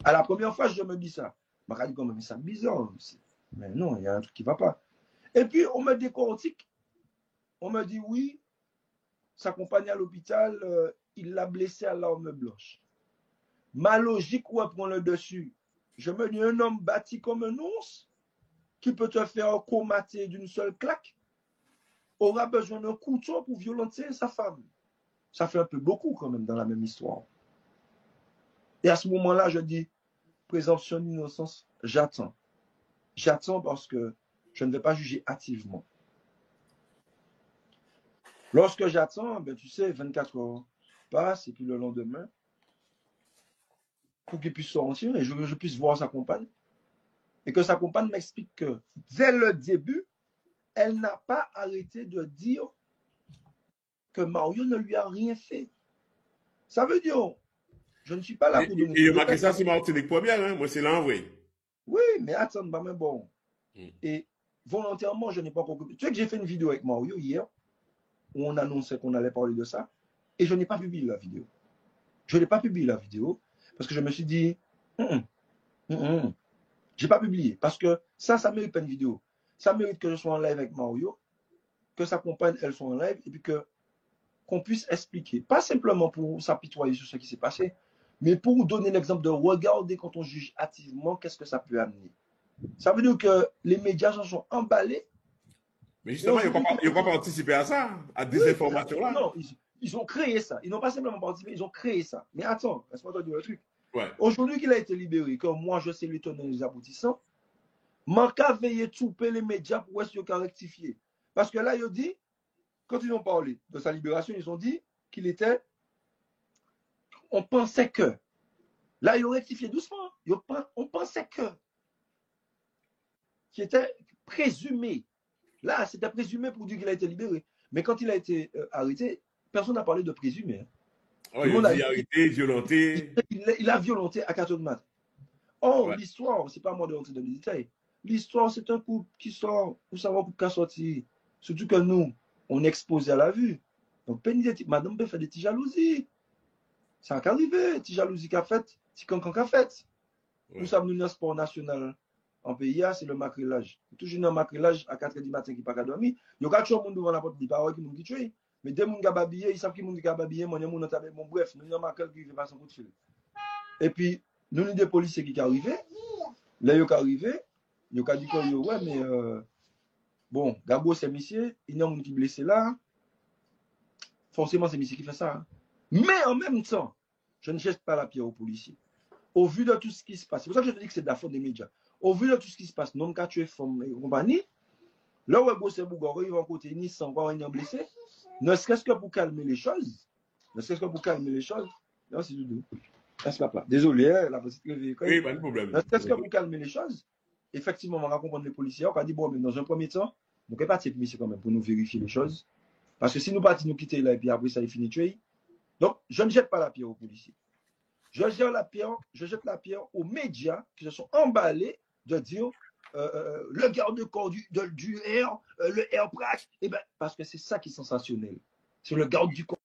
À la première fois, je me dis ça. Je me dis quand même, c'est bizarre aussi. Mais non, il y a un truc qui ne va pas. Et puis, on me décortique. On me dit, oui, sa compagne à l'hôpital, il l'a blessé à l'arme blanche. Ma logique reprend le dessus. Je me dis, un homme bâti comme un ours, qui peut te faire comater d'une seule claque, aura besoin d'un couteau pour violenter sa femme. Ça fait un peu beaucoup quand même dans la même histoire. Et à ce moment-là, je dis, présomption d'innocence, j'attends. J'attends parce que je ne vais pas juger hâtivement. Lorsque j'attends, ben, tu sais, 24 heures passent et puis le lendemain, pour qu'il puisse sortir et je puisse voir sa compagne, et que sa compagne m'explique que dès le début, elle n'a pas arrêté de dire que Mario ne lui a rien fait. Ça veut dire, je ne suis pas là pour donner Et coup il de marqué tête. ça sur Martinique première, hein? Moi, c'est là en vrai. Oui, mais attends, bah, mais bon. Mm. Et volontairement, je n'ai pas encore. Tu sais que j'ai fait une vidéo avec Mario hier, où on annonçait qu'on allait parler de ça, et je n'ai pas publié la vidéo. Je n'ai pas publié la vidéo, parce que je me suis dit, je n'ai pas publié, parce que ça mérite pas une vidéo. Ça mérite que je sois en live avec Mario, que sa compagne, elle soit en live, et puis que qu'on puisse expliquer. Pas simplement pour s'apitoyer sur ce qui s'est passé, mais pour donner l'exemple de regarder quand on juge hâtivement, qu'est-ce que ça peut amener. Ça veut dire que les médias se sont emballés. Mais Et justement, aujourd'hui, il n'a pas participé à ça, à oui, des informations-là. non, ils ont créé ça. Ils n'ont pas simplement participé, ils ont créé ça. Mais attends, laisse-moi te dire le truc. Ouais. Aujourd'hui qu'il a été libéré, que moi je sais les tenants et les aboutissants, manque à veiller touper les médias pour essayer de rectifier. Parce que là, ils ont dit, quand ils ont parlé de sa libération, ils ont dit qu'il était, on pensait que. Là, ils ont rectifié doucement. On pensait que. Qui était présumé. Là, c'était présumé pour dire qu'il a été libéré. Mais quand il a été arrêté, personne n'a parlé de présumé. Hein. Oh, Tout le il a monde a dit dit arrêter, qu'il violenté. il a violenté à 4 heures du matin. Or, Ouais. l'histoire, c'est pas à moi de rentrer dans les détails. L'histoire, c'est un couple qui sort pour savoir pour qu'à sortir. Surtout que nous, on est exposé à la vue. Donc, madame peut faire des petites jalousies. Ça a arrivé, des jalousies qu'a fait, des cancans qu'a fait. Nous Ouais. sommes dans le sport national en pays, c'est le macrélage. Toujours un macrélage à 4 h du matin qui n'a pas dormi. Il y a quatre choses devant la porte des paroles qui nous tuent. Mais dès que nous avons ils savent qui nous habillé, mon bref, nous avons macrel qui fait passer un coup de fil. Et puis, nous avons des policiers qui sont arrivés. Là, ils sont arrivés. Ils ont dit que, ouais, mais bon, Gabo, c'est monsieur, il y a un monde qui est blessé là. Forcément, c'est monsieur qui fait ça. Hein. Mais en même temps, je ne jette pas la pierre aux policiers. Au vu de tout ce qui se passe, c'est pour ça que je te dis que c'est de la faute des médias. Au vu de tout ce qui se passe, non qu'à tuer femme et compagnie, là où est bossé Bougaro, ils vont côté Nice sans voir un blessé, ne serait-ce que pour calmer les choses, ne serait-ce que pour calmer les choses, non, c'est doudou. Reste là. Désolé, la petite Oui, véhicule. pas de Ne problème. serait-ce que pour calmer les choses, effectivement, on va comprendre les policiers, on va dire, bon, mais dans un premier temps, on ne peut pas tirer monsieur quand même pour nous vérifier les choses. Parce que si nous partons nous quitter là et puis après ça est fini tuer. Donc, je ne jette pas la pierre aux policiers. Je jette la pierre aux médias qui se sont emballés de dire le garde-corps du R, le R-Prac, eh ben, parce que c'est ça qui est sensationnel. C'est le garde du corps.